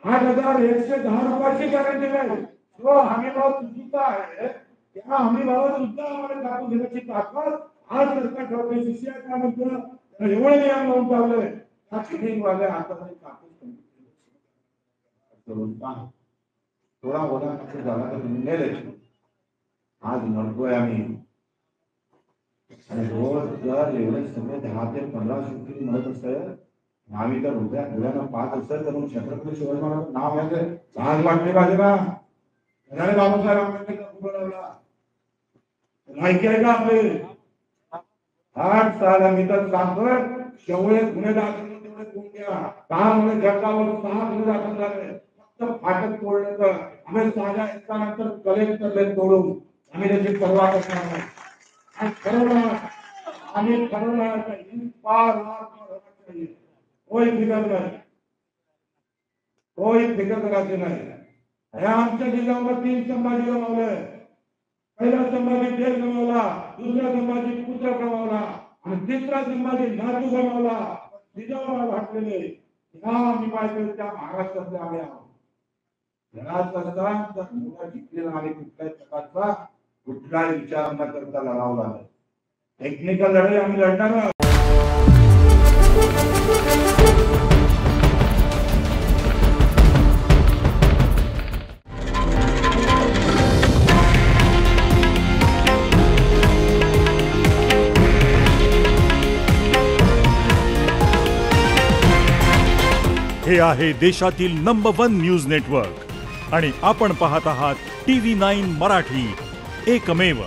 8,110 रुपयाची गॅरंटी आहे. जो हमी भाव चुकीचा आहे त्या हमी भावात सुद्धा आम्हाला कापूस घेण्याची ताकद आज सरकार ठेवते. सीसीआय काय म्हणतो एवढे नियम लावून ठेवले त्या फिटिंग वाले हाताने कापूस थोडा होता झाला तर नेले. आज म्हणतोय आम्ही रोज जर एवढे सगळे 10 ते 15 शेतकरी म्हणत असेल आम्ही तर उद्यानं 5 असेल तर मग छत्रपती शिवाजी महाराज नाव घ्यायचं लाज वाटली पाहिजे ना. बाबासाहेब आंबेडकर बोलावला माहिती आहे का आपले 8 साल मी तर सांगतोय शेवळे गुन्हे दाखल तेवढे कोणत्या त्यामुळे जगावर 6 गुन्हे दाखल झाले. फक्त फाटक तोडलं तर आम्ही साध्या एकानंतर कलेक्टरला तोडून आम्ही त्याची परवा करणार नाही. आणि ठरवलं आम्ही ठरवलं कोई फिकर नाही, कोई फिकर करायची नाही. हे आमच्या जिल्ह्यावर 3 संभाजी गमावले. पहिला संभाजी देश गमावला, दुसरा संभाजी पुत्र गमावला आणि तिसरा संभाजी नातू गमावला. जिजाऊला वाटलेले ह्या मी पाहिजे त्या महाराष्ट्रातले आम्ही आहोत. घरात मोठा जिंकलेला आम्ही कुठल्याही प्रकारचा कुठलाही विचार न करता लढावला नाही. टेक्निकल लढाई आम्ही लढणार आहोत. हे आहे देशातील नंबर 1 न्यूज नेटवर्क आणि आपण पाहत आहात TV9 मराठी, एकमेव.